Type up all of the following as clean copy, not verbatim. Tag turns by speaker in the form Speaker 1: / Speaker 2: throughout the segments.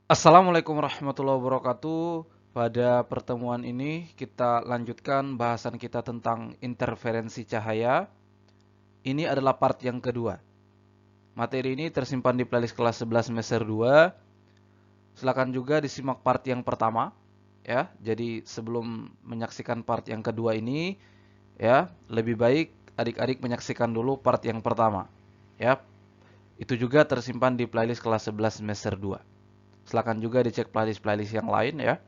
Speaker 1: Assalamualaikum warahmatullahi wabarakatuh. Pada pertemuan ini kita lanjutkan bahasan kita tentang interferensi cahaya. Ini adalah part yang kedua. Materi ini tersimpan di playlist kelas 11 semester 2. Silakan juga disimak part yang pertama ya. Jadi sebelum menyaksikan part yang kedua ini ya, lebih baik adik-adik menyaksikan dulu part yang pertama. Ya. Itu juga tersimpan di playlist kelas 11 semester 2. Silakan juga dicek playlist-playlist yang lain ya.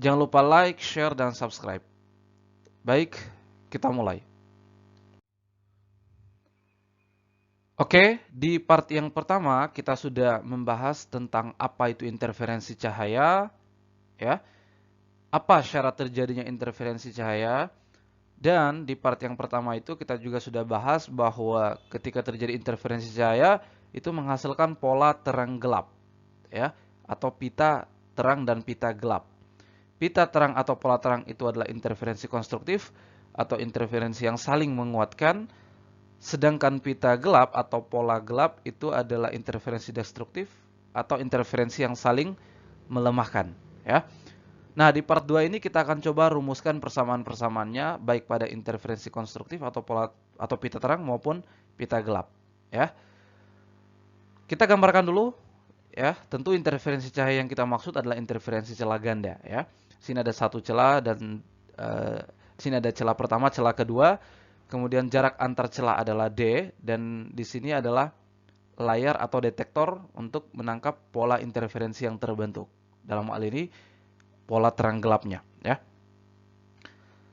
Speaker 1: Jangan lupa like, share, dan subscribe. Baik, kita mulai. Oke, di part yang pertama kita sudah membahas tentang apa itu interferensi cahaya, ya. Apa syarat terjadinya interferensi cahaya? Dan di part yang pertama itu kita juga sudah bahas bahwa ketika terjadi interferensi cahaya itu menghasilkan pola terang gelap, ya, atau pita terang dan pita gelap. Pita terang atau pola terang itu adalah interferensi konstruktif atau interferensi yang saling menguatkan, sedangkan pita gelap atau pola gelap itu adalah interferensi destruktif atau interferensi yang saling melemahkan, ya. Nah, di part 2 ini kita akan coba rumuskan persamaan-persamaannya baik pada interferensi konstruktif atau pola atau pita terang maupun pita gelap, ya. Kita gambarkan dulu ya. Tentu interferensi cahaya yang kita maksud adalah interferensi celah ganda ya. Sini ada satu celah dan sini ada celah pertama, celah kedua, kemudian jarak antar celah adalah D dan di sini adalah layar atau detektor untuk menangkap pola interferensi yang terbentuk. Dalam hal ini pola terang gelapnya ya.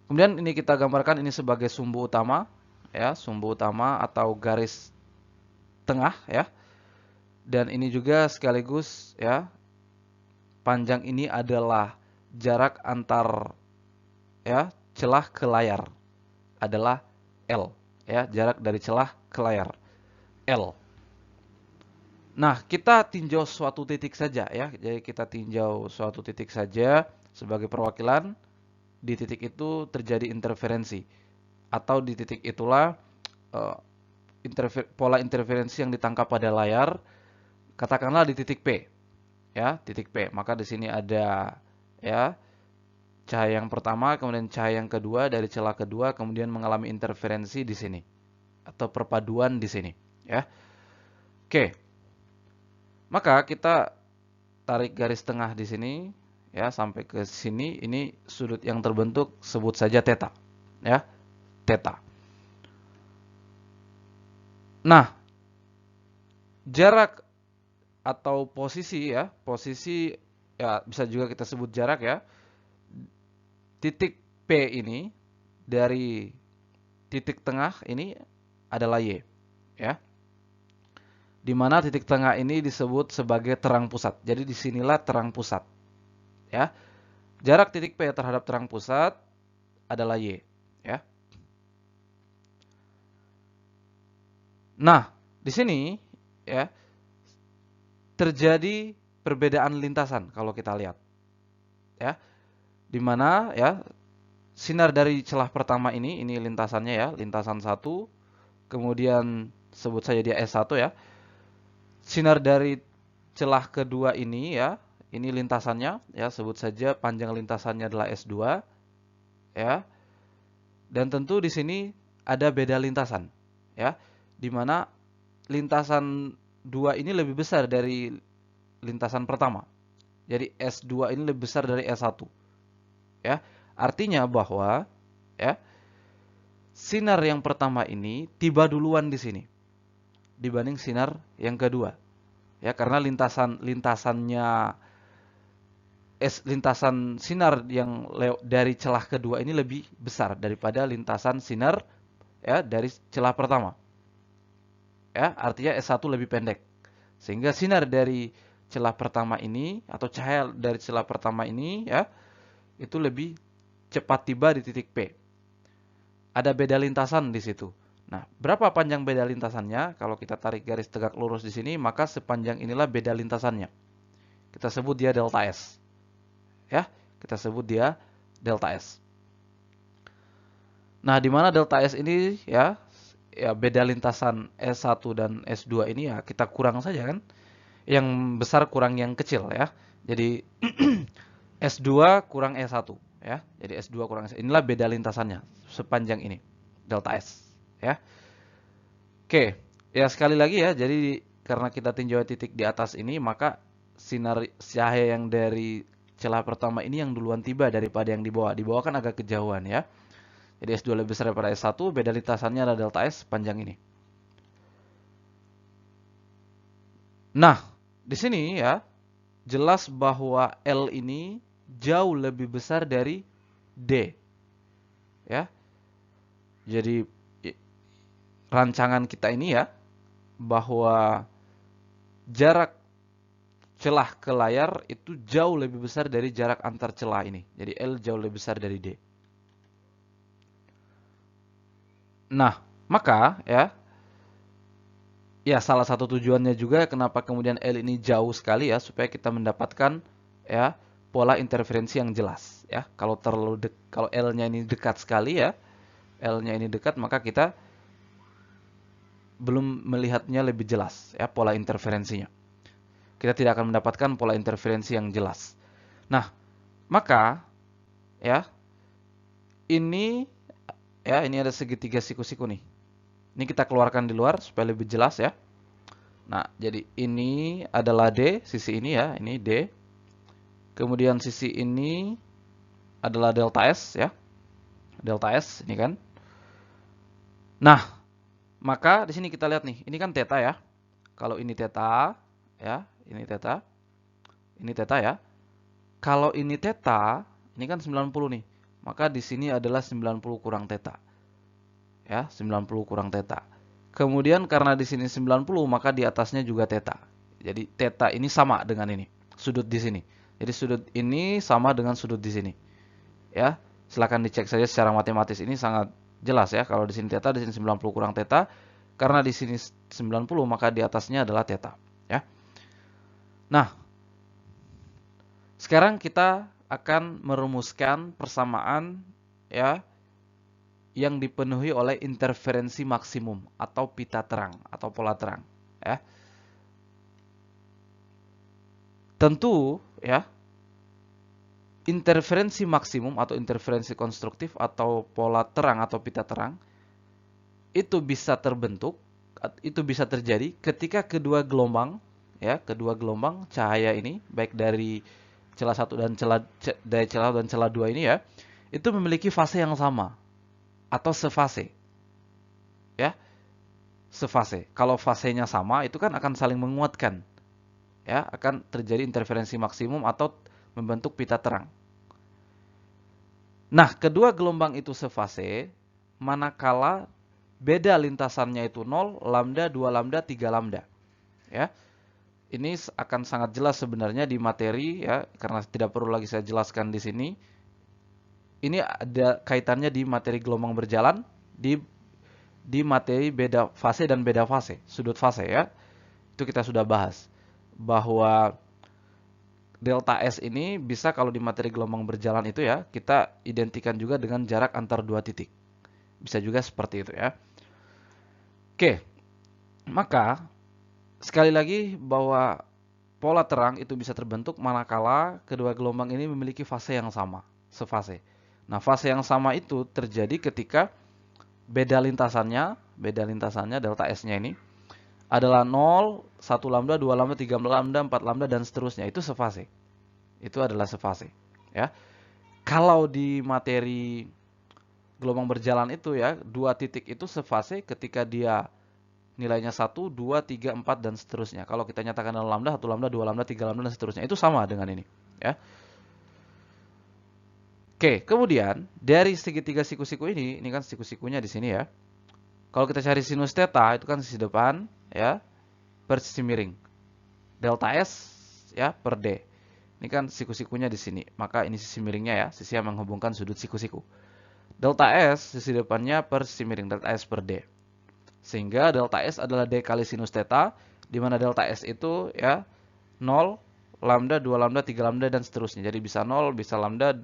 Speaker 1: Kemudian ini kita gambarkan ini sebagai sumbu utama ya, sumbu utama atau garis tengah ya. Dan ini juga sekaligus ya, panjang ini adalah jarak antar ya celah ke layar adalah L ya, jarak dari celah ke layar L. Nah, kita tinjau suatu titik saja ya. Jadi kita tinjau suatu titik saja sebagai perwakilan. Di titik itu terjadi interferensi atau di titik itulah uh, pola interferensi yang ditangkap pada layar. Katakanlah di titik P ya, titik P. Maka di sini ada ya cahaya yang pertama, kemudian cahaya yang kedua dari celah kedua, kemudian mengalami interferensi di sini atau perpaduan di sini, ya. Oke. Maka kita tarik garis tengah di sini ya sampai ke sini, ini sudut yang terbentuk sebut saja theta, ya. Theta. Nah, jarak atau posisi ya, posisi ya bisa juga kita sebut jarak ya. Titik P ini dari titik tengah ini adalah Y, ya. Di mana titik tengah ini disebut sebagai terang pusat. Jadi disinilah terang pusat, ya. Jarak titik P terhadap terang pusat adalah Y, ya. Nah, di sini ya terjadi perbedaan lintasan kalau kita lihat, ya. Di mana ya sinar dari celah pertama ini lintasannya ya, lintasan 1, kemudian sebut saja dia S1 ya. Sinar dari celah kedua ini ya, ini lintasannya ya, sebut saja panjang lintasannya adalah S2 ya. Dan tentu di sini ada beda lintasan ya, di mana lintasan 2 ini lebih besar dari lintasan pertama. Jadi S2 ini lebih besar dari S1 ya. Artinya bahwa ya sinar yang pertama ini tiba duluan di sini dibanding sinar yang kedua. Ya, karena lintasan sinar yang dari celah kedua ini lebih besar daripada lintasan sinar ya dari celah pertama. Ya, artinya S1 lebih pendek. Sehingga sinar dari celah pertama ini atau cahaya dari celah pertama ini ya itu lebih cepat tiba di titik P. Ada beda lintasan di situ. Nah, berapa panjang beda lintasannya? Kalau kita tarik garis tegak lurus di sini, maka sepanjang inilah beda lintasannya. Kita sebut dia delta S. Ya, kita sebut dia delta S. Nah, di mana delta S ini ya beda lintasan S1 dan S2 ini ya kita kurang saja kan. Yang besar kurang yang kecil ya. Jadi S2 kurang S1 ya. Jadi S2 kurang S1. Inilah beda lintasannya sepanjang ini. Delta S ya. Oke, ya sekali lagi ya. Jadi karena kita tinjau titik di atas ini, maka sinar cahaya yang dari celah pertama ini yang duluan tiba daripada yang di bawah. Di bawah kan agak kejauhan ya. Jadi S2 lebih besar daripada S1, beda lintasannya adalah delta S panjang ini. Nah, di sini ya, jelas bahwa L ini jauh lebih besar dari D. Ya. Jadi rancangan kita ini ya, bahwa jarak celah ke layar itu jauh lebih besar dari jarak antar celah ini. Jadi L jauh lebih besar dari D. Nah, maka ya salah satu tujuannya juga kenapa kemudian L ini jauh sekali ya, supaya kita mendapatkan ya pola interferensi yang jelas ya. Kalau kalau L-nya ini dekat sekali ya, L-nya ini dekat, maka kita belum melihatnya lebih jelas ya pola interferensinya. Kita tidak akan mendapatkan pola interferensi yang jelas. Nah, maka ya ini ini ada segitiga siku-siku nih. Ini kita keluarkan di luar supaya lebih jelas ya. Nah, jadi ini adalah D, sisi ini ya, ini D. Kemudian sisi ini adalah delta S ya. Delta S ini kan. Nah, maka di sini kita lihat nih, ini kan theta ya. Kalau ini theta ya, ini theta. Ini theta ya. Kalau ini theta, ini kan 90 nih. Maka di sini adalah 90 kurang theta. Ya, 90 kurang theta. Kemudian karena di sini 90, maka di atasnya juga theta. Jadi theta ini sama dengan ini, sudut di sini. Jadi sudut ini sama dengan sudut di sini. Ya, silakan dicek saja secara matematis, ini sangat jelas ya. Kalau di sini theta, di sini 90 kurang theta. Karena di sini 90, maka di atasnya adalah theta, ya. Nah, sekarang kita akan merumuskan persamaan ya yang dipenuhi oleh interferensi maksimum atau pita terang atau pola terang ya. Tentu ya, interferensi maksimum atau interferensi konstruktif atau pola terang atau pita terang itu bisa terbentuk, itu bisa terjadi ketika kedua gelombang cahaya ini baik dari celah 1 dan celah 2 ini ya, itu memiliki fase yang sama atau sefase. Ya, sefase. Kalau fasenya sama itu kan akan saling menguatkan. Ya, akan terjadi interferensi maksimum atau membentuk pita terang. Nah, kedua gelombang itu sefase manakala beda lintasannya itu 0, lambda, 2 lambda, 3 lambda. Ya. Ini akan sangat jelas sebenarnya di materi ya, karena tidak perlu lagi saya jelaskan di sini. Ini ada kaitannya di materi gelombang berjalan, di materi beda fase dan beda fase, sudut fase ya. Itu kita sudah bahas bahwa delta S ini bisa kalau di materi gelombang berjalan itu ya, kita identikan juga dengan jarak antar dua titik. Bisa juga seperti itu ya. Oke. Maka sekali lagi bahwa pola terang itu bisa terbentuk manakala kedua gelombang ini memiliki fase yang sama, sefase. Nah, fase yang sama itu terjadi ketika beda lintasannya delta S-nya ini adalah 0, 1 lambda, 2 lambda, 3 lambda, 4 lambda dan seterusnya. Itu sefase. Itu adalah sefase, ya. Kalau di materi gelombang berjalan itu ya, dua titik itu sefase ketika dia nilainya 1, 2, 3, 4 dan seterusnya. Kalau kita nyatakan dalam lambda, 1 lambda, 2 lambda, 3 lambda dan seterusnya. Itu sama dengan ini, ya. Oke, kemudian dari segitiga siku-siku ini kan siku-sikunya di sini ya. Kalau kita cari sinus theta itu kan sisi depan ya per sisi miring. Delta S ya per D. Ini kan siku-sikunya di sini. Maka ini sisi miringnya ya, sisi yang menghubungkan sudut siku-siku. Delta S sisi depannya per sisi miring, delta S per D. Sehingga delta S adalah D kali sinus theta, di mana delta S itu ya 0, lambda, 2 lambda, 3 lambda dan seterusnya. Jadi bisa 0, bisa lambda,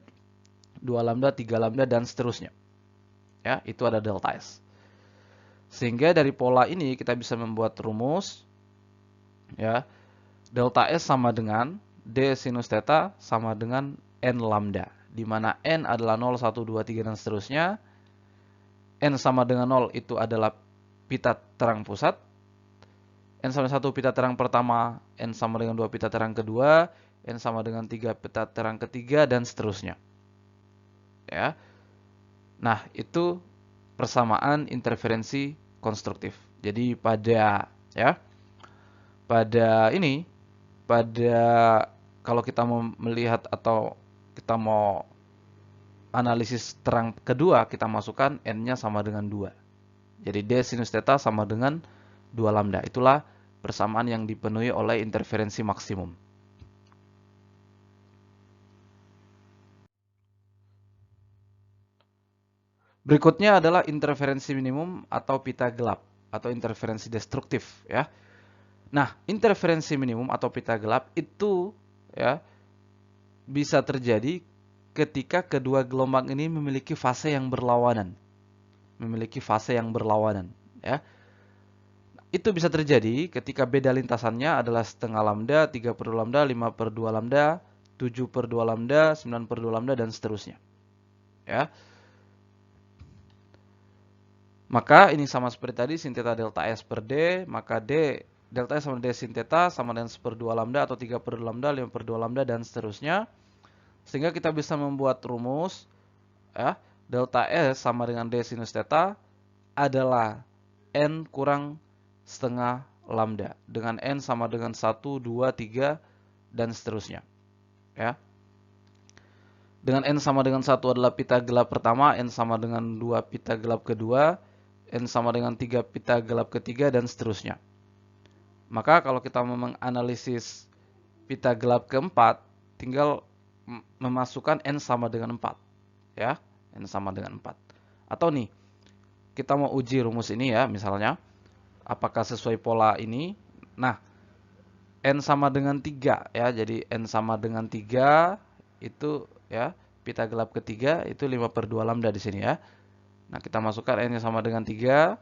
Speaker 1: 2 lambda, 3 lambda dan seterusnya. Ya, itu ada delta S. Sehingga dari pola ini kita bisa membuat rumus ya delta S sama dengan D sinus theta sama dengan N lambda, di mana N adalah 0, 1, 2, 3, dan seterusnya. N sama dengan 0 itu adalah pita terang pusat. N sama 1 pita terang pertama, N sama dengan 2 pita terang kedua, N sama dengan 3 pita terang ketiga, dan seterusnya. Ya. Nah, itu persamaan interferensi konstruktif. Jadi pada kalau kita mau melihat atau kita mau analisis terang kedua, kita masukkan N-nya sama dengan 2. Jadi D sinus theta sama dengan 2 lambda. Itulah persamaan yang dipenuhi oleh interferensi maksimum. Berikutnya adalah interferensi minimum atau pita gelap atau interferensi destruktif, ya. Nah, interferensi minimum atau pita gelap itu, ya, bisa terjadi ketika kedua gelombang ini memiliki fase yang berlawanan. Ya. Itu bisa terjadi ketika beda lintasannya adalah setengah lambda, 3/2 lambda, 5/2 lambda, 7/2 lambda, 9/2 lambda, dan seterusnya. Ya. Maka ini sama seperti tadi, sin theta delta S per D, maka D delta S sama D sin theta sama dengan 1/2 lambda atau 3/2 lambda, 5/2 lambda, dan seterusnya. Sehingga kita bisa membuat rumus, ya, delta S sama dengan D sinus theta adalah N kurang setengah lambda. Dengan N sama dengan 1, 2, 3, dan seterusnya. Ya. Dengan N sama dengan 1 adalah pita gelap pertama, N sama dengan 2 pita gelap kedua, N sama dengan 3 pita gelap ketiga, dan seterusnya. Maka kalau kita menganalisis pita gelap keempat, tinggal memasukkan N sama dengan 4. Ya, N sama dengan 4. Atau nih, kita mau uji rumus ini ya, misalnya. Apakah sesuai pola ini? Nah, N sama dengan 3 ya. Jadi N sama dengan 3 itu ya, pita gelap ketiga itu 5/2 lambda di sini ya. Nah, kita masukkan N-nya sama dengan 3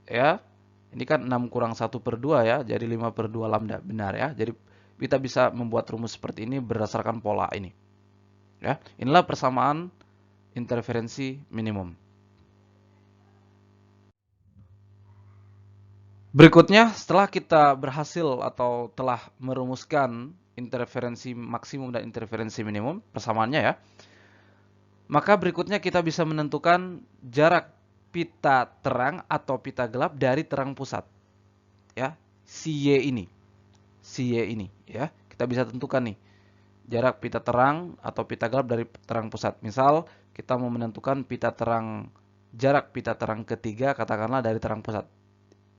Speaker 1: ya. Ini kan 6 kurang 1/2 ya, jadi 5/2 lambda. Benar ya. Jadi kita bisa membuat rumus seperti ini berdasarkan pola ini. Ya, inilah persamaan interferensi minimum. Berikutnya, setelah kita berhasil atau telah merumuskan interferensi maksimum dan interferensi minimum, persamaannya ya, maka berikutnya kita bisa menentukan jarak pita terang atau pita gelap dari terang pusat. Ya, si Y ini ya. Kita bisa tentukan nih jarak pita terang atau pita gelap dari terang pusat. Misal kita mau menentukan jarak pita terang ketiga katakanlah dari terang pusat.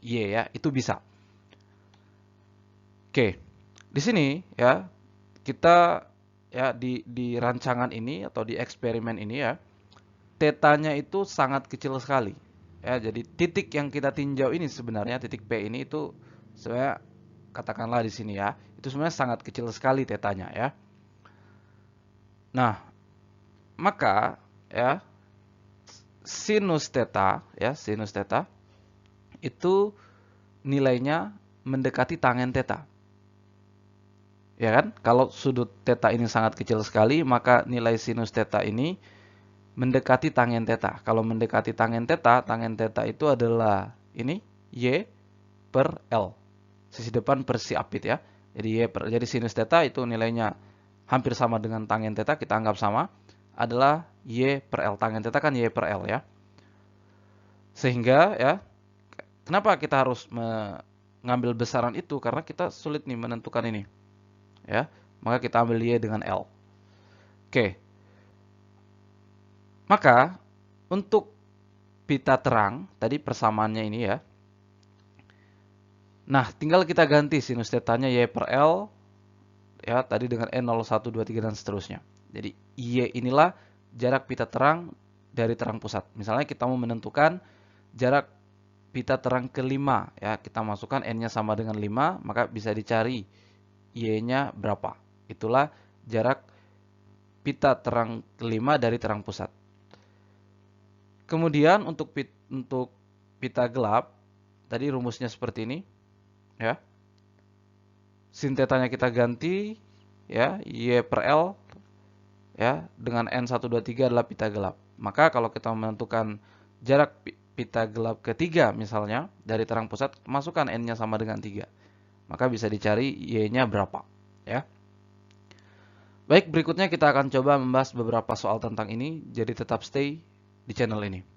Speaker 1: Y ya, itu bisa. Oke. Di sini ya, kita ya di rancangan ini atau di eksperimen ini ya, tetanya itu sangat kecil sekali. Ya, jadi titik yang kita tinjau ini sebenarnya titik P ini itu sebenarnya katakanlah di sini ya, itu sebenarnya sangat kecil sekali tetanya ya. Nah, maka ya sinus theta itu nilainya mendekati tangen theta. Ya kan? Kalau sudut theta ini sangat kecil sekali, maka nilai sinus theta ini mendekati tangen theta. Kalau mendekati tangen theta itu adalah ini Y per L. Sisi depan per si apit ya. Jadi sinus theta itu nilainya hampir sama dengan tangen theta, kita anggap sama, adalah Y per L. Tangen theta kan Y per L ya. Sehingga ya, kenapa kita harus mengambil besaran itu? Karena kita sulit nih menentukan ini. Ya, maka kita ambil Y dengan L. Oke. Maka untuk pita terang, tadi persamaannya ini ya. Nah, tinggal kita ganti sinus tetanya Y per L, ya, tadi dengan N0, 1, 2, 3, dan seterusnya. Jadi, Y inilah jarak pita terang dari terang pusat. Misalnya kita mau menentukan jarak pita terang kelima, ya, kita masukkan N-nya sama dengan 5, maka bisa dicari Y-nya berapa. Itulah jarak pita terang kelima dari terang pusat. Kemudian untuk pita gelap, tadi rumusnya seperti ini, ya. sin tetanya kita ganti ya, Y per L ya, dengan N123 adalah pita gelap. Maka kalau kita menentukan jarak pita gelap ketiga misalnya dari terang pusat, masukkan N-nya sama dengan 3. Maka bisa dicari Y-nya berapa ya. Baik, berikutnya kita akan coba membahas beberapa soal tentang ini, jadi tetap stay di channel ini.